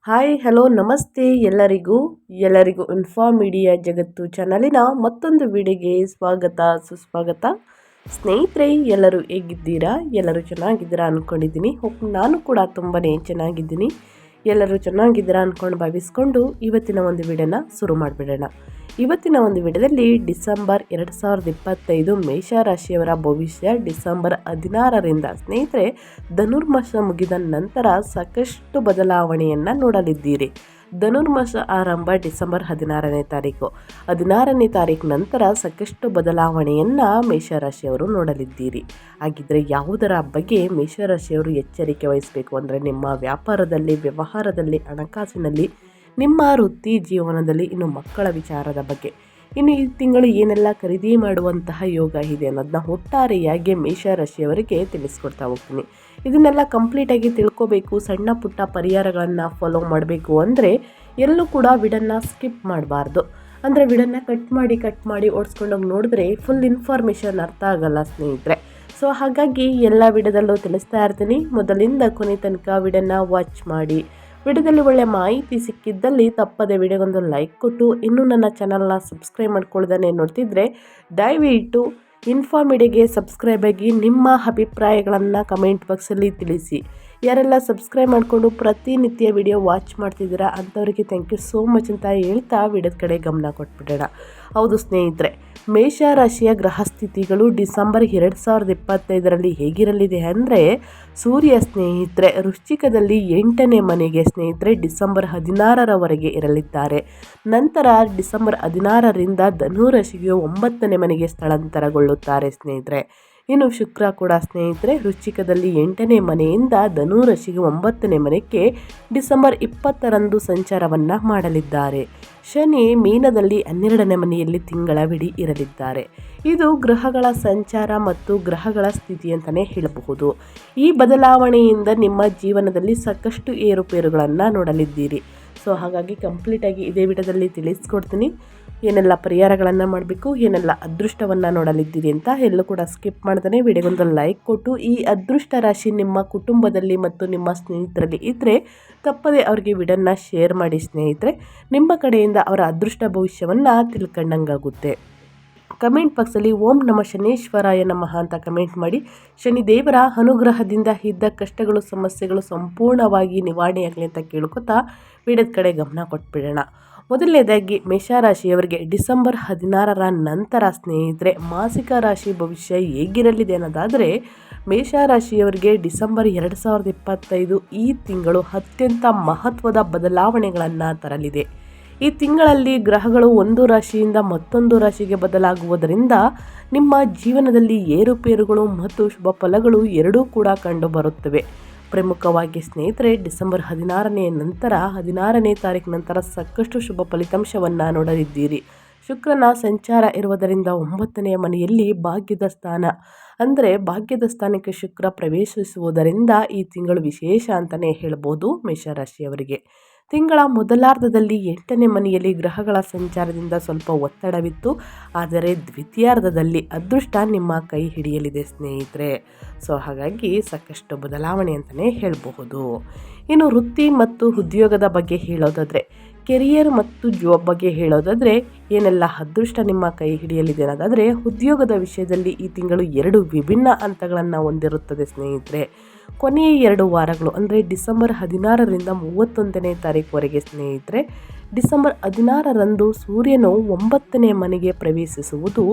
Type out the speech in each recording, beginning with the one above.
Hi hello ನಮಸ್ತೆ ಎಲ್ಲರಿಗೂ inform media ಜಗತ್ತು ಚಾನಲಿನ ಮತ್ತೊಂದು ವಿಡಿಯೋಗೆ ಸ್ವಾಗತ ಸುಸ್ವಾಗತ. ಸ್ನೇಹಿತರೆ, ಎಲ್ಲರೂ ಹೇಗಿದ್ದೀರಾ? ಎಲ್ಲರೂ ಚೆನ್ನಾಗಿದ್ದೀರಾ ಅಂದ್ಕೊಂಡಿದ್ದೀನಿ. ನಾನು ಕೂಡ ತುಂಬಾ ಚೆನ್ನಾಗಿದ್ದೀನಿ. ಎಲ್ಲರೂ ಚೆನ್ನಾಗಿದ್ದೀರಾ ಅಂದ್ಕೊಂಡು ಭಾವಿಸ್ಕೊಂಡು ಇವತ್ತಿನ ಒಂದು ವಿಡಿಯೋನ ಶುರು ಮಾಡಿಬಿಡೋಣ. ಇವತ್ತಿನ ಒಂದು ವಿಡಿಯೋದಲ್ಲಿ ಡಿಸೆಂಬರ್ 2025 ಮೇಷರಾಶಿಯವರ ಭವಿಷ್ಯ ಡಿಸೆಂಬರ್ 16ರಿಂದ ಸ್ನೇಹಿತರೆ ಧನುರ್ಮಾಸ ಮುಗಿದ ನಂತರ ಸಾಕಷ್ಟು ಬದಲಾವಣೆಯನ್ನು ನೋಡಲಿದ್ದೀರಿ. ಧನುರ್ಮಾಸ ಆರಂಭ ಡಿಸೆಂಬರ್ 16ನೇ ತಾರೀಕು. 16ನೇ ತಾರೀಕು ನಂತರ ಸಾಕಷ್ಟು ಬದಲಾವಣೆಯನ್ನು ಮೇಷರಾಶಿಯವರು ನೋಡಲಿದ್ದೀರಿ. ಹಾಗಿದ್ರೆ ಯಾವುದರ ಬಗ್ಗೆ ಮೇಷರಾಶಿಯವರು ಎಚ್ಚರಿಕೆ ವಹಿಸಬೇಕು ಅಂದರೆ ನಿಮ್ಮ ವ್ಯಾಪಾರದಲ್ಲಿ, ವ್ಯವಹಾರದಲ್ಲಿ, ಹಣಕಾಸಿನಲ್ಲಿ, ನಿಮ್ಮ ವೃತ್ತಿ ಜೀವನದಲ್ಲಿ, ಇನ್ನು ಮಕ್ಕಳ ವಿಚಾರದ ಬಗ್ಗೆ, ಇನ್ನು ಈ ತಿಂಗಳು ಏನೆಲ್ಲ ಖರೀದಿ ಮಾಡುವಂತಹ ಯೋಗ ಇದೆ ಅನ್ನೋದನ್ನ ಒಟ್ಟಾರೆಯಾಗಿ ಮೇಷರಾಶಿಯವರಿಗೆ ತಿಳಿಸ್ಕೊಡ್ತಾ ಹೋಗ್ತೀನಿ. ಇದನ್ನೆಲ್ಲ ಕಂಪ್ಲೀಟಾಗಿ ತಿಳ್ಕೋಬೇಕು, ಸಣ್ಣ ಪುಟ್ಟ ಪರಿಹಾರಗಳನ್ನು ಫಾಲೋ ಮಾಡಬೇಕು ಅಂದರೆ ಎಲ್ಲೂ ಕೂಡ ವಿಡನ್ನು ಸ್ಕಿಪ್ ಮಾಡಬಾರ್ದು. ಅಂದರೆ ವಿಡನ್ನು ಕಟ್ ಮಾಡಿ ಓಡಿಸ್ಕೊಂಡೋಗಿ ನೋಡಿದ್ರೆ ಫುಲ್ ಇನ್ಫಾರ್ಮೇಷನ್ ಅರ್ಥ ಆಗಲ್ಲ ಸ್ನೇಹಿತರೆ. ಸೊ ಹಾಗಾಗಿ ಎಲ್ಲ ವಿಡಿಯೋದಲ್ಲೂ ತಿಳಿಸ್ತಾ ಇರ್ತೀನಿ. ಮೊದಲಿಂದ ಕೊನೆ ತನಕ ವಿಡಿಯೋನ ವಾಚ್ ಮಾಡಿ. ವಿಡಿಯೋದಲ್ಲಿ ಒಳ್ಳೆ ಮಾಹಿತಿ ಸಿಕ್ಕಿದ್ದಲ್ಲಿ ತಪ್ಪದೆ ವಿಡಿಯೋಗೊಂದು ಲೈಕ್ ಕೊಟ್ಟು, ಇನ್ನೂ ನನ್ನ ಚಾನಲ್ನ ಸಬ್ಸ್ಕ್ರೈಬ್ ಮಾಡ್ಕೊಳ್ದೇ ನೋಡ್ತಿದ್ರೆ ದಯವಿಟ್ಟು ಇನ್ಫಾರ್ಮ್ ಮೀಡಿಯಾಗೆ ಸಬ್ಸ್ಕ್ರೈಬ್ ಆಗಿ ನಿಮ್ಮ ಅಭಿಪ್ರಾಯಗಳನ್ನು ಕಮೆಂಟ್ ಬಾಕ್ಸಲ್ಲಿ ತಿಳಿಸಿ. ಯಾರೆಲ್ಲ ಸಬ್ಸ್ಕ್ರೈಬ್ ಮಾಡಿಕೊಂಡು ಪ್ರತಿನಿತ್ಯ ವಿಡಿಯೋ ವಾಚ್ ಮಾಡ್ತಿದ್ದೀರಾ ಅಂಥವರಿಗೆ ಥ್ಯಾಂಕ್ ಯು ಸೋ ಮಚ್ ಅಂತ ಹೇಳ್ತಾ ವಿಡಿಯೋದ ಕಡೆ ಗಮನ ಕೊಟ್ಬಿಡೋಣ. ಹೌದು ಸ್ನೇಹಿತರೆ, ಮೇಷರಾಶಿಯ ಗ್ರಹಸ್ಥಿತಿಗಳು ಡಿಸೆಂಬರ್ 2025ರಲ್ಲಿ ಹೇಗಿರಲಿದೆ ಅಂದರೆ ಸೂರ್ಯ ಸ್ನೇಹಿತರೆ ವೃಶ್ಚಿಕದಲ್ಲಿ 8ನೇ ಮನೆಗೆ ಸ್ನೇಹಿತರೆ ಡಿಸೆಂಬರ್ 16ರವರೆಗೆ ಇರಲಿದ್ದಾರೆ. ನಂತರ ಡಿಸೆಂಬರ್ 16ರಿಂದ ಧನುರಾಶಿಗೆ 9ನೇ ಮನೆಗೆ ಸ್ಥಳಾಂತರಗೊಳ್ಳುತ್ತಾರೆ ಸ್ನೇಹಿತರೆ. ಇನ್ನು ಶುಕ್ರ ಕೂಡ ಸ್ನೇಹಿತರೆ ವೃಶ್ಚಿಕದಲ್ಲಿ 8ನೇ ಮನೆಯಿಂದ ಧನುರಾಶಿಗೆ 9ನೇ ಮನೆಗೆ ಡಿಸೆಂಬರ್ 20ರಂದು ಸಂಚಾರವನ್ನು ಮಾಡಲಿದ್ದಾರೆ. ಶನಿ ಮೀನದಲ್ಲಿ 12ನೇ ಮನೆಯಲ್ಲಿ ತಿಂಗಳವಿಡೀ ಇರಲಿದ್ದಾರೆ. ಇದು ಗ್ರಹಗಳ ಸಂಚಾರ ಮತ್ತು ಗ್ರಹಗಳ ಸ್ಥಿತಿ ಅಂತಲೇ ಹೇಳಬಹುದು. ಈ ಬದಲಾವಣೆಯಿಂದ ನಿಮ್ಮ ಜೀವನದಲ್ಲಿ ಸಾಕಷ್ಟು ಏರುಪೇರುಗಳನ್ನು ನೋಡಲಿದ್ದೀರಿ. ಸೊ ಹಾಗಾಗಿ ಕಂಪ್ಲೀಟಾಗಿ ಇದೇ ವಿಡಿಯೋದಲ್ಲಿ ತಿಳಿಸ್ಕೊಡ್ತೀನಿ. ಏನೆಲ್ಲ ಪರಿಹಾರಗಳನ್ನು ಮಾಡಬೇಕು, ಏನೆಲ್ಲ ಅದೃಷ್ಟವನ್ನು ನೋಡಲಿದ್ದೀರಿ ಅಂತ ಎಲ್ಲೂ ಕೂಡ ಸ್ಕಿಪ್ ಮಾಡ್ತಾನೆ ವಿಡಿಯೋಗೊಂದು ಲೈಕ್ ಕೊಟ್ಟು, ಈ ಅದೃಷ್ಟ ರಾಶಿ ನಿಮ್ಮ ಕುಟುಂಬದಲ್ಲಿ ಮತ್ತು ನಿಮ್ಮ ಸ್ನೇಹಿತರಲ್ಲಿ ಇದ್ದರೆ ತಪ್ಪದೆ ಅವರಿಗೆ ವಿಡಿಯೋನ ಶೇರ್ ಮಾಡಿ ಸ್ನೇಹಿತರೆ. ನಿಮ್ಮ ಕಡೆಯಿಂದ ಅವರ ಅದೃಷ್ಟ ಭವಿಷ್ಯವನ್ನು ತಿಳ್ಕೊಂಡಂಗಾಗುತ್ತೆ. ಕಮೆಂಟ್ ಬಾಕ್ಸಲ್ಲಿ ಓಂ ನಮ ಶನೇಶ್ವರಾಯ ನಮಃ ಅಂತ ಕಮೆಂಟ್ ಮಾಡಿ. ಶನಿದೇವರ ಅನುಗ್ರಹದಿಂದ ಇದ್ದ ಕಷ್ಟಗಳು, ಸಮಸ್ಯೆಗಳು ಸಂಪೂರ್ಣವಾಗಿ ನಿವಾರಣೆಯಾಗಲಿ ಅಂತ ಕೇಳ್ಕೊತಾ ವಿಡಿಯೋದ ಕಡೆ ಗಮನ ಕೊಟ್ಬಿಡೋಣ. ಮೊದಲನೇದಾಗಿ ಮೇಷರಾಶಿಯವರಿಗೆ ಡಿಸೆಂಬರ್ 16ರ ನಂತರ ಸ್ನೇಹಿತರೆ ಮಾಸಿಕ ರಾಶಿ ಭವಿಷ್ಯ ಹೇಗಿರಲಿದೆ ಅನ್ನೋದಾದರೆ ಮೇಷರಾಶಿಯವರಿಗೆ ಡಿಸೆಂಬರ್ 2025 ಈ ತಿಂಗಳು ಅತ್ಯಂತ ಮಹತ್ವದ ಬದಲಾವಣೆಗಳನ್ನು ತರಲಿದೆ. ಈ ತಿಂಗಳಲ್ಲಿ ಗ್ರಹಗಳು ಒಂದು ರಾಶಿಯಿಂದ ಮತ್ತೊಂದು ರಾಶಿಗೆ ಬದಲಾಗುವುದರಿಂದ ನಿಮ್ಮ ಜೀವನದಲ್ಲಿ ಏರುಪೇರುಗಳು ಮತ್ತು ಶುಭ ಫಲಗಳು ಎರಡೂ ಕೂಡ ಕಂಡುಬರುತ್ತವೆ. ಪ್ರಮುಖವಾಗಿ ಸ್ನೇಹಿತರೆ ಡಿಸೆಂಬರ್ 16ನೇ ತಾರೀಕು ನಂತರ ಸಾಕಷ್ಟು ಶುಭ ಫಲಿತಾಂಶವನ್ನು ನೋಡಲಿದ್ದೀರಿ. ಶುಕ್ರನ ಸಂಚಾರ ಇರುವುದರಿಂದ 9ನೇ ಮನೆಯಲ್ಲಿ ಭಾಗ್ಯದ ಸ್ಥಾನ ಅಂದರೆ ಭಾಗ್ಯದ ಸ್ಥಾನಕ್ಕೆ ಶುಕ್ರ ಪ್ರವೇಶಿಸುವುದರಿಂದ ಈ ತಿಂಗಳು ವಿಶೇಷ ಅಂತಲೇ ಹೇಳ್ಬೋದು. ಮೇಷರಾಶಿಯವರಿಗೆ ತಿಂಗಳ ಮೊದಲಾರ್ಧದಲ್ಲಿ 8ನೇ ಮನೆಯಲ್ಲಿ ಗ್ರಹಗಳ ಸಂಚಾರದಿಂದ ಸ್ವಲ್ಪ ಒತ್ತಡವಿತ್ತು, ಆದರೆ ದ್ವಿತೀಯಾರ್ಧದಲ್ಲಿ ಅದೃಷ್ಟ ನಿಮ್ಮ ಕೈ ಹಿಡಿಯಲಿದೆ ಸ್ನೇಹಿತರೆ. ಸೊ ಹಾಗಾಗಿ ಸಾಕಷ್ಟು ಬದಲಾವಣೆ ಅಂತಲೇ ಹೇಳಬಹುದು. ಇನ್ನು ವೃತ್ತಿ ಮತ್ತು ಉದ್ಯೋಗದ ಬಗ್ಗೆ ಹೇಳೋದಾದರೆ, ಕೆರಿಯರ್ ಮತ್ತು ಜಾಬ್ ಬಗ್ಗೆ ಹೇಳೋದಾದರೆ ಏನೆಲ್ಲ ಅದೃಷ್ಟ ನಿಮ್ಮ ಕೈ ಹಿಡಿಯಲಿದೆ ಅನ್ನೋದಾದರೆ ಉದ್ಯೋಗದ ವಿಷಯದಲ್ಲಿ ಈ ತಿಂಗಳು 2 ವಿಭಿನ್ನ ಹಂತಗಳನ್ನು ಹೊಂದಿರುತ್ತದೆ ಸ್ನೇಹಿತರೆ. ಕೊನೆಯ 2 ವಾರಗಳು ಅಂದರೆ ಡಿಸೆಂಬರ್ 16ರಿಂದ 31ನೇ ತಾರೀಕುವರೆಗೆ ಸ್ನೇಹಿತರೆ. ಡಿಸೆಂಬರ್ 16ರಂದು ಸೂರ್ಯನು 9ನೇ ಮನೆಗೆ ಪ್ರವೇಶಿಸುವುದು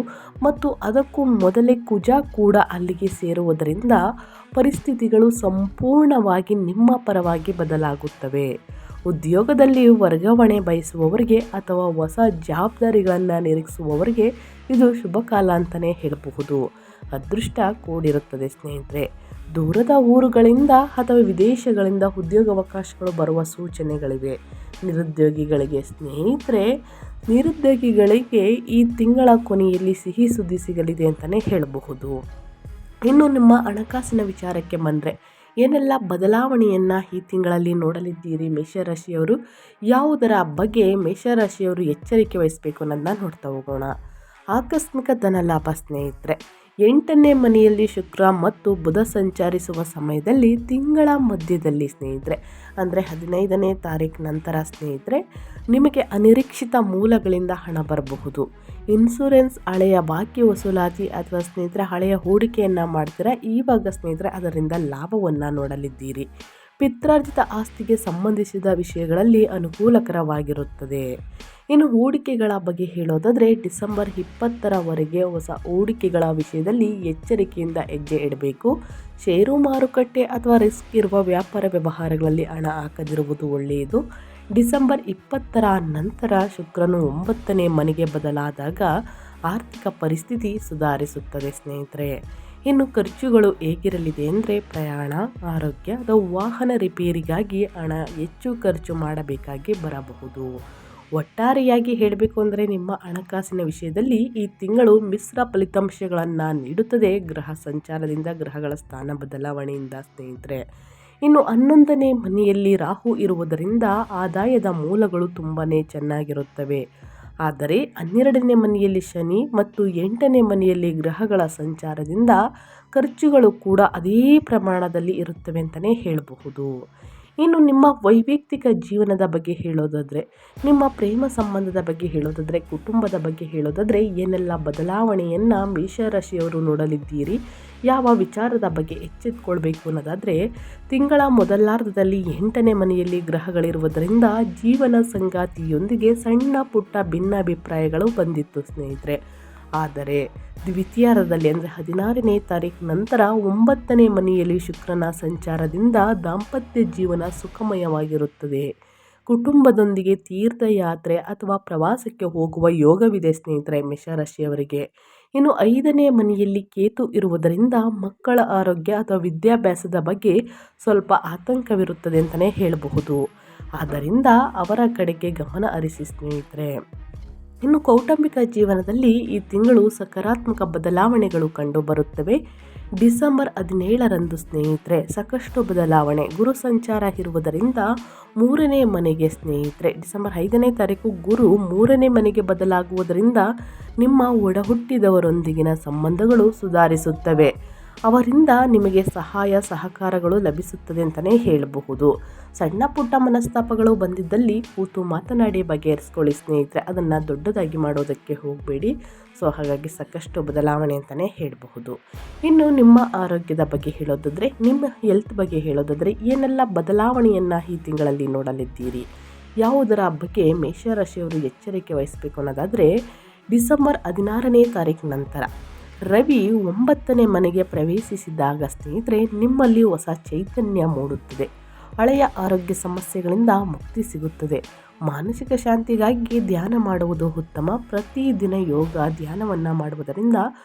ಮತ್ತು ಅದಕ್ಕೂ ಮೊದಲೇ ಕುಜ ಕೂಡ ಅಲ್ಲಿಗೆ ಸೇರುವುದರಿಂದ ಪರಿಸ್ಥಿತಿಗಳು ಸಂಪೂರ್ಣವಾಗಿ ನಿಮ್ಮ ಪರವಾಗಿ ಬದಲಾಗುತ್ತವೆ. ಉದ್ಯೋಗದಲ್ಲಿ ವರ್ಗಾವಣೆ ಬಯಸುವವರಿಗೆ ಅಥವಾ ಹೊಸ ಜವಾಬ್ದಾರಿಗಳನ್ನು ನಿರೀಕ್ಷಿಸುವವರಿಗೆ ಇದು ಶುಭ ಕಾಲ ಅಂತಲೇ ಹೇಳಬಹುದು. ಅದೃಷ್ಟ ಕೂಡಿರುತ್ತದೆ ಸ್ನೇಹಿತರೆ. ದೂರದ ಊರುಗಳಿಂದ ಅಥವಾ ವಿದೇಶಗಳಿಂದ ಉದ್ಯೋಗಾವಕಾಶಗಳು ಬರುವ ಸೂಚನೆಗಳಿವೆ. ನಿರುದ್ಯೋಗಿಗಳಿಗೆ ಸ್ನೇಹಿತರೆ ಈ ತಿಂಗಳ ಕೊನೆಯಲ್ಲಿ ಸಿಹಿ ಸುದ್ದಿ ಸಿಗಲಿದೆ ಅಂತಲೇ ಹೇಳಬಹುದು. ಇನ್ನು ನಿಮ್ಮ ಹಣಕಾಸಿನ ವಿಚಾರಕ್ಕೆ ಬಂದರೆ ಏನೆಲ್ಲ ಬದಲಾವಣೆಯನ್ನು ಈ ತಿಂಗಳಲ್ಲಿ ನೋಡಲಿದ್ದೀರಿ ಮೇಷರಾಶಿಯವರು, ಯಾವುದರ ಬಗ್ಗೆ ಮೇಷರಾಶಿಯವರು ಎಚ್ಚರಿಕೆ ವಹಿಸಬೇಕು ಅನ್ನೋದನ್ನ ನೋಡ್ತಾ ಹೋಗೋಣ. ಆಕಸ್ಮಿಕ ಧನ ಲಾಭ ಸ್ನೇಹಿತರೆ, 8ನೇ ಮನೆಯಲ್ಲಿ ಶುಕ್ರ ಮತ್ತು ಬುಧ ಸಂಚರಿಸುವ ಸಮಯದಲ್ಲಿ ತಿಂಗಳ ಮಧ್ಯದಲ್ಲಿ ಸ್ನೇಹಿತರೆ, ಅಂದರೆ 15ನೇ ತಾರೀಕು ನಂತರ ಸ್ನೇಹಿತರೆ, ನಿಮಗೆ ಅನಿರೀಕ್ಷಿತ ಮೂಲಗಳಿಂದ ಹಣ ಬರಬಹುದು. ಇನ್ಶೂರೆನ್ಸ್, ಹಳೆಯ ಬಾಕಿ ವಸೂಲಾತಿ ಅಥವಾ ಸ್ನೇಹಿತರೆ ಹಳೆಯ ಹೂಡಿಕೆಯನ್ನು ಮಾಡ್ತೀರಾ, ಇವಾಗ ಸ್ನೇಹಿತರೆ ಅದರಿಂದ ಲಾಭವನ್ನು ನೋಡಲಿದ್ದೀರಿ. ಪಿತ್ರಾರ್ಜಿತ ಆಸ್ತಿಗೆ ಸಂಬಂಧಿಸಿದ ವಿಷಯಗಳಲ್ಲಿ ಅನುಕೂಲಕರವಾಗಿರುತ್ತದೆ. ಇನ್ನು ಹೂಡಿಕೆಗಳ ಬಗ್ಗೆ ಹೇಳೋದಾದರೆ ಡಿಸೆಂಬರ್ 20ರವರೆಗೆ ಹೊಸ ಹೂಡಿಕೆಗಳ ವಿಷಯದಲ್ಲಿ ಎಚ್ಚರಿಕೆಯಿಂದ ಹೆಜ್ಜೆ ಇಡಬೇಕು. ಷೇರು ಮಾರುಕಟ್ಟೆ ಅಥವಾ ರಿಸ್ಕ್ ಇರುವ ವ್ಯಾಪಾರ ವ್ಯವಹಾರಗಳಲ್ಲಿ ಹಣ ಹಾಕದಿರುವುದು ಒಳ್ಳೆಯದು. ಡಿಸೆಂಬರ್ 20ರ ನಂತರ ಶುಕ್ರನು 9ನೇ ಮನೆಗೆ ಬದಲಾದಾಗ ಆರ್ಥಿಕ ಪರಿಸ್ಥಿತಿ ಸುಧಾರಿಸುತ್ತದೆ ಸ್ನೇಹಿತರೆ. ಇನ್ನು ಖರ್ಚುಗಳು ಹೇಗಿರಲಿದೆ ಅಂದರೆ ಪ್ರಯಾಣ, ಆರೋಗ್ಯ ಅಥವಾ ವಾಹನ ರಿಪೇರಿಗಾಗಿ ಹಣ ಹೆಚ್ಚು ಖರ್ಚು ಮಾಡಬೇಕಾಗಿ ಬರಬಹುದು. ಒಟ್ಟಾರೆಯಾಗಿ ಹೇಳಬೇಕು ಅಂದರೆ ನಿಮ್ಮ ಹಣಕಾಸಿನ ವಿಷಯದಲ್ಲಿ ಈ ತಿಂಗಳು ಮಿಶ್ರ ಫಲಿತಾಂಶಗಳನ್ನು ನೀಡುತ್ತದೆ ಗ್ರಹ ಸಂಚಾರದಿಂದ, ಗ್ರಹಗಳ ಸ್ಥಾನ ಬದಲಾವಣೆಯಿಂದ ಸ್ನೇಹಿತರೆ. ಇನ್ನು 11ನೇ ಮನೆಯಲ್ಲಿ ರಾಹು ಇರುವುದರಿಂದ ಆದಾಯದ ಮೂಲಗಳು ತುಂಬಾ ಚೆನ್ನಾಗಿರುತ್ತವೆ. ಆದರೆ 12ನೇ ಮನೆಯಲ್ಲಿ ಶನಿ ಮತ್ತು 8ನೇ ಮನೆಯಲ್ಲಿ ಗ್ರಹಗಳ ಸಂಚಾರದಿಂದ ಖರ್ಚುಗಳು ಕೂಡ ಅದೇ ಪ್ರಮಾಣದಲ್ಲಿ ಇರುತ್ತವೆ ಅಂತಲೇ ಹೇಳಬಹುದು. ಇನ್ನು ನಿಮ್ಮ ವೈಯಕ್ತಿಕ ಜೀವನದ ಬಗ್ಗೆ ಹೇಳೋದಾದರೆ, ನಿಮ್ಮ ಪ್ರೇಮ ಸಂಬಂಧದ ಬಗ್ಗೆ ಹೇಳೋದಾದರೆ, ಕುಟುಂಬದ ಬಗ್ಗೆ ಹೇಳೋದಾದರೆ ಏನೆಲ್ಲ ಬದಲಾವಣೆಯನ್ನು ಮೇಷರಾಶಿಯವರು ನೋಡಲಿದ್ದೀರಿ, ಯಾವ ವಿಚಾರದ ಬಗ್ಗೆ ಎಚ್ಚೆತ್ತುಕೊಳ್ಬೇಕು ಅನ್ನೋದಾದರೆ, ತಿಂಗಳ ಮೊದಲಾರ್ಧದಲ್ಲಿ 8ನೇ ಮನೆಯಲ್ಲಿ ಗ್ರಹಗಳಿರುವುದರಿಂದ ಜೀವನ ಸಂಗಾತಿಯೊಂದಿಗೆ ಸಣ್ಣ ಪುಟ್ಟ ಭಿನ್ನಾಭಿಪ್ರಾಯಗಳು ಬಂದಿತ್ತು ಸ್ನೇಹಿತರೆ. ಆದರೆ ದ್ವಿತೀಯಾರ್ಧದಲ್ಲಿ ಅಂದರೆ 16ನೇ ತಾರೀಕು ನಂತರ 9ನೇ ಮನೆಯಲ್ಲಿ ಶುಕ್ರನ ಸಂಚಾರದಿಂದ ದಾಂಪತ್ಯ ಜೀವನ ಸುಖಮಯವಾಗಿರುತ್ತದೆ. ಕುಟುಂಬದೊಂದಿಗೆ ತೀರ್ಥಯಾತ್ರೆ ಅಥವಾ ಪ್ರವಾಸಕ್ಕೆ ಹೋಗುವ ಯೋಗವಿದೆ ಸ್ನೇಹಿತರೆ ಮೇಷರಾಶಿಯವರಿಗೆ. ಇನ್ನು 5ನೇ ಮನೆಯಲ್ಲಿ ಕೇತು ಇರುವುದರಿಂದ ಮಕ್ಕಳ ಆರೋಗ್ಯ ಅಥವಾ ವಿದ್ಯಾಭ್ಯಾಸದ ಬಗ್ಗೆ ಸ್ವಲ್ಪ ಆತಂಕವಿರುತ್ತದೆ ಅಂತಲೇ ಹೇಳಬಹುದು. ಆದ್ದರಿಂದ ಅವರ ಕಡೆಗೆ ಗಮನ ಹರಿಸಿ ಸ್ನೇಹಿತರೆ. ಇನ್ನು ಕೌಟುಂಬಿಕ ಜೀವನದಲ್ಲಿ ಈ ತಿಂಗಳು ಸಕಾರಾತ್ಮಕ ಬದಲಾವಣೆಗಳು ಕಂಡು ಬರುತ್ತವೆ. ಡಿಸೆಂಬರ್ 17ರಂದು ಸ್ನೇಹಿತರೆ ಸಾಕಷ್ಟು ಬದಲಾವಣೆ, ಗುರು ಸಂಚಾರ ಇರುವುದರಿಂದ 3ನೇ ಮನೆಗೆ ಸ್ನೇಹಿತರೆ ಡಿಸೆಂಬರ್ 5ನೇ ತಾರೀಕು ಗುರು 3ನೇ ಮನೆಗೆ ಬದಲಾಗುವುದರಿಂದ ನಿಮ್ಮ ಒಡಹುಟ್ಟಿದವರೊಂದಿಗಿನ ಸಂಬಂಧಗಳು ಸುಧಾರಿಸುತ್ತವೆ. ಅವರಿಂದ ನಿಮಗೆ ಸಹಾಯ ಸಹಕಾರಗಳು ಲಭಿಸುತ್ತದೆ ಅಂತಲೇ ಹೇಳಬಹುದು. ಸಣ್ಣ ಪುಟ್ಟ ಮನಸ್ತಾಪಗಳು ಬಂದಿದ್ದಲ್ಲಿ ಕೂತು ಮಾತನಾಡಿ ಬಗೆಹರಿಸ್ಕೊಳ್ಳಿ ಸ್ನೇಹಿತರೆ, ಅದನ್ನು ದೊಡ್ಡದಾಗಿ ಮಾಡೋದಕ್ಕೆ ಹೋಗಬೇಡಿ. ಸೊ ಹಾಗಾಗಿ ಸಾಕಷ್ಟು ಬದಲಾವಣೆ ಅಂತಲೇ ಹೇಳಬಹುದು. ಇನ್ನು ನಿಮ್ಮ ಆರೋಗ್ಯದ ಬಗ್ಗೆ ಹೇಳೋದಾದರೆ, ನಿಮ್ಮ ಹೆಲ್ತ್ ಬಗ್ಗೆ ಹೇಳೋದಾದರೆ ಏನೆಲ್ಲ ಬದಲಾವಣೆಯನ್ನು ಈ ತಿಂಗಳಲ್ಲಿ ನೋಡಲಿದ್ದೀರಿ, ಯಾವುದರ ಬಗ್ಗೆ ಮೇಷರಾಶಿಯವರು ಎಚ್ಚರಿಕೆ ವಹಿಸಬೇಕು ಅನ್ನೋದಾದರೆ, ಡಿಸೆಂಬರ್ 16ನೇ ತಾರೀಕು ನಂತರ ರವಿ 9ನೇ ಮನೆಗೆ ಪ್ರವೇಶಿಸಿದಾಗ ಸ್ನೇಹಿತರೆ ನಿಮ್ಮಲ್ಲಿ ಹೊಸ ಚೈತನ್ಯ ಮೂಡುತ್ತದೆ. ಹಳೆಯ ಆರೋಗ್ಯ ಸಮಸ್ಯೆಗಳಿಂದ ಮುಕ್ತಿ ಸಿಗುತ್ತದೆ. ಮಾನಸಿಕ ಶಾಂತಿಗಾಗಿ ಧ್ಯಾನ ಮಾಡುವುದು ಉತ್ತಮ. ಪ್ರತಿದಿನ ಯೋಗ ಧ್ಯಾನವನ್ನು ಮಾಡುವುದರಿಂದ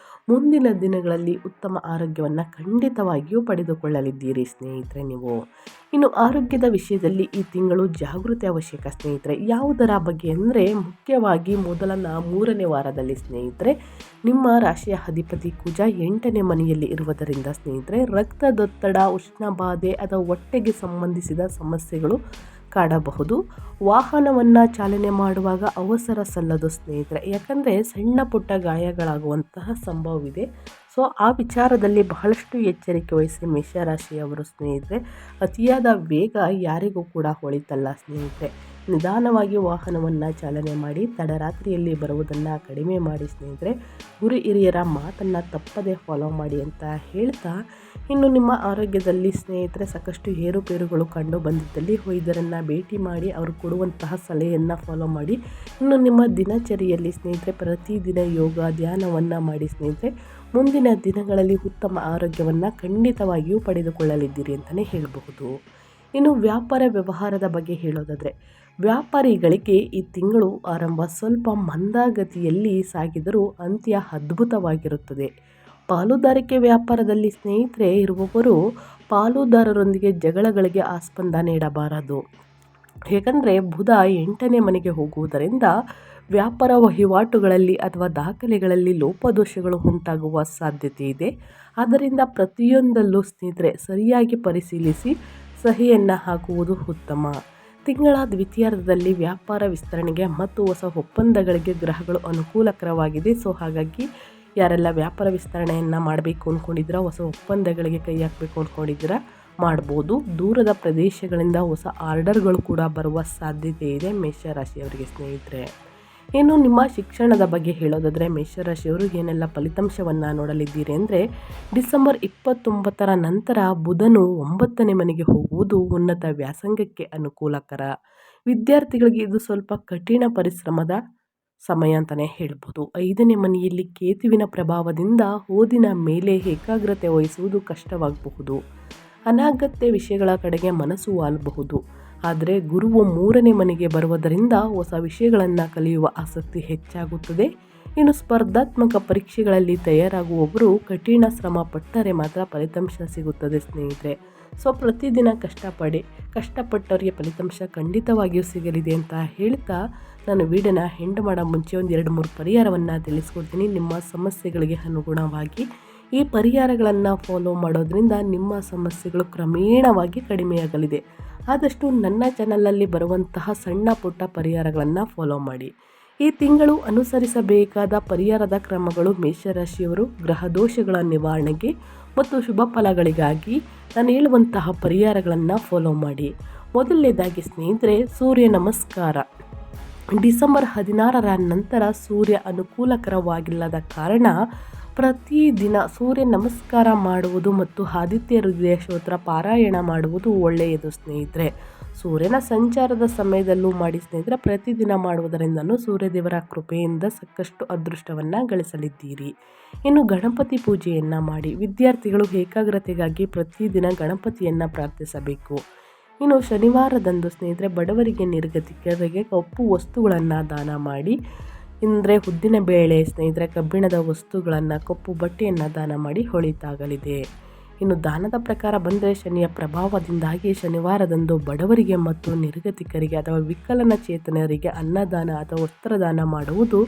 ಮುಂದಿನ ದಿನಗಳಲ್ಲಿ ಉತ್ತಮ ಆರೋಗ್ಯವನ್ನು ಖಂಡಿತವಾಗಿಯೂ ಪಡೆದುಕೊಳ್ಳಲಿದ್ದೀರಿ ಸ್ನೇಹಿತರೆ ನೀವು. ಇನ್ನು ಆರೋಗ್ಯದ ವಿಷಯದಲ್ಲಿ ಈ ತಿಂಗಳು ಜಾಗೃತಿ ಅವಶ್ಯಕ ಸ್ನೇಹಿತರೆ. ಯಾವುದರ ಬಗ್ಗೆ ಅಂದರೆ ಮುಖ್ಯವಾಗಿ 3ನೇ ವಾರದಲ್ಲಿ ಸ್ನೇಹಿತರೆ ನಿಮ್ಮ ರಾಶಿಯ ಅಧಿಪತಿ ಕುಜ 8ನೇ ಮನೆಯಲ್ಲಿ ಇರುವುದರಿಂದ ಸ್ನೇಹಿತರೆ ರಕ್ತದೊತ್ತಡ, ಉಷ್ಣಬಾಧೆ ಅಥವಾ ಹೊಟ್ಟೆಗೆ ಸಂಬಂಧಿಸಿದ ಸಮಸ್ಯೆಗಳು ಕಾಡಬಹುದು. ವಾಹನವನ್ನು ಚಾಲನೆ ಮಾಡುವಾಗ ಅವಸರ ಸಲ್ಲದು ಸ್ನೇಹಿತರೆ, ಯಾಕಂದರೆ ಸಣ್ಣ ಪುಟ್ಟ ಗಾಯಗಳಾಗುವಂತಹ ಸಂಭವವಿದೆ. ಸೊ ಆ ವಿಚಾರದಲ್ಲಿ ಬಹಳಷ್ಟು ಎಚ್ಚರಿಕೆ ವಹಿಸಿ ಮೇಷರಾಶಿಯವರು ಸ್ನೇಹಿತರೆ. ಅತಿಯಾದ ವೇಗ ಯಾರಿಗೂ ಕೂಡ ಒಳಿತಲ್ಲ ಸ್ನೇಹಿತರೆ. ನಿಧಾನವಾಗಿ ವಾಹನವನ್ನು ಚಾಲನೆ ಮಾಡಿ ತಡರಾತ್ರಿಯಲ್ಲಿ ಬರುವುದನ್ನು ಕಡಿಮೆ ಮಾಡಿ ಸ್ನೇಹಿತರೆ. ಗುರು ಹಿರಿಯರ ಮಾತನ್ನು ತಪ್ಪದೇ ಫಾಲೋ ಮಾಡಿ ಅಂತ ಹೇಳ್ತಾ, ಇನ್ನು ನಿಮ್ಮ ಆರೋಗ್ಯದಲ್ಲಿ ಸ್ನೇಹಿತರೆ ಸಾಕಷ್ಟು ಏರುಪೇರುಗಳು ಕಂಡು ಬಂದಿದ್ದಲ್ಲಿ ವೈದ್ಯರನ್ನು ಭೇಟಿ ಮಾಡಿ ಅವರು ಕೊಡುವಂತಹ ಸಲಹೆಯನ್ನು ಫಾಲೋ ಮಾಡಿ. ಇನ್ನು ನಿಮ್ಮ ದಿನಚರಿಯಲ್ಲಿ ಸ್ನೇಹಿತರೆ ಪ್ರತಿದಿನ ಯೋಗ ಧ್ಯಾನವನ್ನು ಮಾಡಿ ಸ್ನೇಹಿತರೆ. ಮುಂದಿನ ದಿನಗಳಲ್ಲಿ ಉತ್ತಮ ಆರೋಗ್ಯವನ್ನು ಖಂಡಿತವಾಗಿಯೂ ಪಡೆದುಕೊಳ್ಳಲಿದ್ದೀರಿ ಅಂತಲೇ ಹೇಳಬಹುದು. ಇನ್ನು ವ್ಯಾಪಾರ ವ್ಯವಹಾರದ ಬಗ್ಗೆ ಹೇಳೋದಾದರೆ, ವ್ಯಾಪಾರಿಗಳಿಗೆ ಈ ತಿಂಗಳು ಆರಂಭ ಸ್ವಲ್ಪ ಮಂದಗತಿಯಲ್ಲಿ ಸಾಗಿದರೂ ಅಂತ್ಯ ಅದ್ಭುತವಾಗಿರುತ್ತದೆ. ಪಾಲುದಾರಿಕೆ ವ್ಯಾಪಾರದಲ್ಲಿ ಸ್ನೇಹಿತರೆ ಇರುವವರು ಪಾಲುದಾರರೊಂದಿಗೆ ಜಗಳಗಳಿಗೆ ಆಸ್ಪದ ನೀಡಬಾರದು. ಏಕೆಂದರೆ ಬುಧ 8ನೇ ಮನೆಗೆ ಹೋಗುವುದರಿಂದ ವ್ಯಾಪಾರ ವಹಿವಾಟುಗಳಲ್ಲಿ ಅಥವಾ ದಾಖಲೆಗಳಲ್ಲಿ ಲೋಪದೋಷಗಳು ಉಂಟಾಗುವ ಸಾಧ್ಯತೆ ಇದೆ. ಆದ್ದರಿಂದ ಪ್ರತಿಯೊಂದಲ್ಲೂ ಸ್ನೇಹಿತರೆ ಸರಿಯಾಗಿ ಪರಿಶೀಲಿಸಿ ಸಹಿಯನ್ನು ಹಾಕುವುದು ಉತ್ತಮ. ತಿಂಗಳ ದ್ವಿತೀಯಾರ್ಧದಲ್ಲಿ ವ್ಯಾಪಾರ ವಿಸ್ತರಣೆಗೆ ಮತ್ತು ಹೊಸ ಒಪ್ಪಂದಗಳಿಗೆ ಗ್ರಹಗಳು ಅನುಕೂಲಕರವಾಗಿದೆ. ಸೊ ಹಾಗಾಗಿ ಯಾರೆಲ್ಲ ವ್ಯಾಪಾರ ವಿಸ್ತರಣೆಯನ್ನು ಮಾಡಬೇಕು ಅಂದ್ಕೊಂಡಿದ್ದೀರಾ, ಹೊಸ ಒಪ್ಪಂದಗಳಿಗೆ ಕೈ ಹಾಕಬೇಕು ಅಂದ್ಕೊಂಡಿದ್ದೀರಾ ಮಾಡ್ಬೋದು. ದೂರದ ಪ್ರದೇಶಗಳಿಂದ ಹೊಸ ಆರ್ಡರ್ಗಳು ಕೂಡ ಬರುವ ಸಾಧ್ಯತೆ ಇದೆ ಮೇಷರಾಶಿಯವರಿಗೆ ಸ್ನೇಹಿತರೆ. ಇನ್ನು ನಿಮ್ಮ ಶಿಕ್ಷಣದ ಬಗ್ಗೆ ಹೇಳೋದಾದರೆ ಮೇಷರಾಶಿಯವರು ಏನೆಲ್ಲ ಫಲಿತಾಂಶವನ್ನು ನೋಡಲಿದ್ದೀರಿ ಅಂದರೆ, ಡಿಸೆಂಬರ್ 29ರ ನಂತರ ಬುಧನು 9ನೇ ಮನೆಗೆ ಹೋಗುವುದು ಉನ್ನತ ವ್ಯಾಸಂಗಕ್ಕೆ ಅನುಕೂಲಕರ. ವಿದ್ಯಾರ್ಥಿಗಳಿಗೆ ಇದು ಸ್ವಲ್ಪ ಕಠಿಣ ಪರಿಶ್ರಮದ ಸಮಯ ಅಂತಲೇ ಹೇಳ್ಬೋದು. 5ನೇ ಮನೆಯಲ್ಲಿ ಕೇತುವಿನ ಪ್ರಭಾವದಿಂದ ಓದಿನ ಮೇಲೆ ಏಕಾಗ್ರತೆ ವಹಿಸುವುದು ಕಷ್ಟವಾಗಬಹುದು. ಅನಗತ್ಯ ವಿಷಯಗಳ ಕಡೆಗೆ ಮನಸ್ಸು ವಾಲಬಹುದು. ಆದರೆ ಗುರುವು 3ನೇ ಮನೆಗೆ ಬರುವುದರಿಂದ ಹೊಸ ವಿಷಯಗಳನ್ನು ಕಲಿಯುವ ಆಸಕ್ತಿ ಹೆಚ್ಚಾಗುತ್ತದೆ. ಇನ್ನು ಸ್ಪರ್ಧಾತ್ಮಕ ಪರೀಕ್ಷೆಗಳಲ್ಲಿ ತಯಾರಾಗುವವರು ಕಠಿಣ ಶ್ರಮ ಪಟ್ಟರೆ ಮಾತ್ರ ಫಲಿತಾಂಶ ಸಿಗುತ್ತದೆ ಸ್ನೇಹಿತರೆ. ಸೊ ಪ್ರತಿದಿನ ಕಷ್ಟಪಟ್ಟವರಿಗೆ ಫಲಿತಾಂಶ ಖಂಡಿತವಾಗಿಯೂ ಸಿಗಲಿದೆ ಅಂತ ಹೇಳ್ತಾ ನಾನು ವಿಡಿಯೋನ ಎಂಡ್ ಮಾಡೋ ಮುಂಚೆ ಒಂದು 2-3 ಪರಿಹಾರವನ್ನು ತಿಳಿಸ್ಕೊಡ್ತೀನಿ. ನಿಮ್ಮ ಸಮಸ್ಯೆಗಳಿಗೆ ಅನುಗುಣವಾಗಿ ಈ ಪರಿಹಾರಗಳನ್ನು ಫಾಲೋ ಮಾಡೋದ್ರಿಂದ ನಿಮ್ಮ ಸಮಸ್ಯೆಗಳು ಕ್ರಮೇಣವಾಗಿ ಕಡಿಮೆಯಾಗಲಿದೆ. ಆದಷ್ಟು ನನ್ನ ಚಾನಲಲ್ಲಿ ಬರುವಂತಹ ಸಣ್ಣ ಪುಟ್ಟ ಪರಿಹಾರಗಳನ್ನು ಫಾಲೋ ಮಾಡಿ. ಈ ತಿಂಗಳು ಅನುಸರಿಸಬೇಕಾದ ಪರಿಹಾರದ ಕ್ರಮಗಳು: ಮೇಷರಾಶಿಯವರು ಗ್ರಹ ದೋಷಗಳ ನಿವಾರಣೆಗೆ ಮತ್ತು ಶುಭ ಫಲಗಳಿಗಾಗಿ ನಾನು ಹೇಳುವಂತಹ ಪರಿಹಾರಗಳನ್ನು ಫಾಲೋ ಮಾಡಿ. ಮೊದಲನೇದಾಗಿ ಸ್ನೇಹಿತರೆ, ಸೂರ್ಯ ನಮಸ್ಕಾರ. ಡಿಸೆಂಬರ್ 16ರ ನಂತರ ಸೂರ್ಯ ಅನುಕೂಲಕರವಾಗಿಲ್ಲದ ಕಾರಣ ಪ್ರತಿದಿನ ಸೂರ್ಯ ನಮಸ್ಕಾರ ಮಾಡುವುದು ಮತ್ತು ಆದಿತ್ಯ ಹೃದಯ ಸ್ತೋತ್ರ ಪಾರಾಯಣ ಮಾಡುವುದು ಒಳ್ಳೆಯದು ಸ್ನೇಹಿತರೆ. ಸೂರ್ಯನ ಸಂಚಾರದ ಸಮಯದಲ್ಲೂ ಮಾಡಿ ಸ್ನೇಹಿತರೆ. ಪ್ರತಿದಿನ ಮಾಡುವುದರಿಂದಲೂ ಸೂರ್ಯದೇವರ ಕೃಪೆಯಿಂದ ಸಾಕಷ್ಟು ಅದೃಷ್ಟವನ್ನು ಗಳಿಸಲಿದ್ದೀರಿ. ಇನ್ನು ಗಣಪತಿ ಪೂಜೆಯನ್ನು ಮಾಡಿ. ವಿದ್ಯಾರ್ಥಿಗಳು ಏಕಾಗ್ರತೆಗಾಗಿ ಪ್ರತಿದಿನ ಗಣಪತಿಯನ್ನು ಪ್ರಾರ್ಥಿಸಬೇಕು. ಇನ್ನು ಶನಿವಾರದಂದು ಸ್ನೇಹಿತರೆ, ಬಡವರಿಗೆ ನಿರ್ಗತಿಕರಿಗೆ ಕಪ್ಪು ವಸ್ತುಗಳನ್ನು ದಾನ ಮಾಡಿ. ಅಂದರೆ ಉದ್ದಿನ ಬೇಳೆ ಸ್ನೇಹಿತರೆ, ಕಬ್ಬಿಣದ ವಸ್ತುಗಳನ್ನು, ಕಪ್ಪು ಬಟ್ಟೆಯನ್ನು ದಾನ ಮಾಡಿ ಒಳಿತಾಗಲಿದೆ. ಇನ್ನು ದಾನದ ಪ್ರಕಾರ ಬಂದರೆ, ಶನಿಯ ಪ್ರಭಾವದಿಂದಾಗಿ ಶನಿವಾರದಂದು ಬಡವರಿಗೆ ಮತ್ತು ನಿರ್ಗತಿಕರಿಗೆ ಅಥವಾ ವಿಕಲಚೇತನರಿಗೆ ಅನ್ನದಾನ ಅಥವಾ ವಸ್ತ್ರದಾನ ಮಾಡುವುದು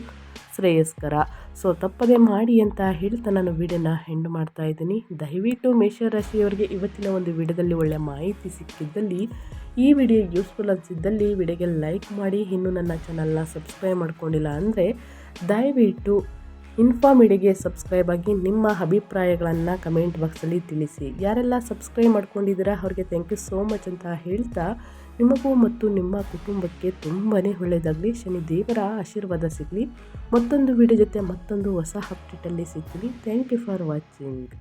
ಶ್ರೇಯಸ್ಕರ. ಸೊ ತಪ್ಪದೆ ಮಾಡಿ ಅಂತ ಹೇಳ್ತಾ ನಾನು ವಿಡಿಯೋನ ಎಂಡ್ ಮಾಡ್ತಾ ಇದ್ದೀನಿ. ದಯವಿಟ್ಟು ಮೇಷರಾಶಿಯವರಿಗೆ ಇವತ್ತಿನ ಒಂದು ವಿಡಿಯೋದಲ್ಲಿ ಒಳ್ಳೆಯ ಮಾಹಿತಿ ಸಿಕ್ಕಿದ್ದಲ್ಲಿ, ಈ ವಿಡಿಯೋ ಯೂಸ್ಫುಲ್ ಅನಿಸಿದ್ದಲ್ಲಿ ವಿಡಿಯೋಗೆ ಲೈಕ್ ಮಾಡಿ. ಇನ್ನೂ ನನ್ನ ಚಾನಲ್ನ ಸಬ್ಸ್ಕ್ರೈಬ್ ಮಾಡ್ಕೊಂಡಿಲ್ಲ ಅಂದರೆ ದಯವಿಟ್ಟು ಇನ್ಫಾಮೀಡಿಯಾಗೆ ಸಬ್ಸ್ಕ್ರೈಬ್ ಆಗಿ ನಿಮ್ಮ ಅಭಿಪ್ರಾಯಗಳನ್ನು ಕಮೆಂಟ್ ಬಾಕ್ಸಲ್ಲಿ ತಿಳಿಸಿ. ಯಾರೆಲ್ಲ ಸಬ್ಸ್ಕ್ರೈಬ್ ಮಾಡ್ಕೊಂಡಿದ್ದೀರಾ ಅವ್ರಿಗೆ ಥ್ಯಾಂಕ್ ಯು ಸೋ ಮಚ್ ಅಂತ ಹೇಳ್ತಾ, ನಿಮಗೂ ಮತ್ತು ನಿಮ್ಮ ಕುಟುಂಬಕ್ಕೆ ತುಂಬಾ ಒಳ್ಳೆಯದಾಗಲಿ. ಶನಿ ದೇವರ ಆಶೀರ್ವಾದ ಸಿಗಲಿ. ಮತ್ತೊಂದು ವಿಡಿಯೋ ಜೊತೆ ಮತ್ತೊಂದು ಹೊಸ ಅಪ್ಡೇಟಲ್ಲಿ ಸಿಗ್ತೀನಿ. Thank you for watching.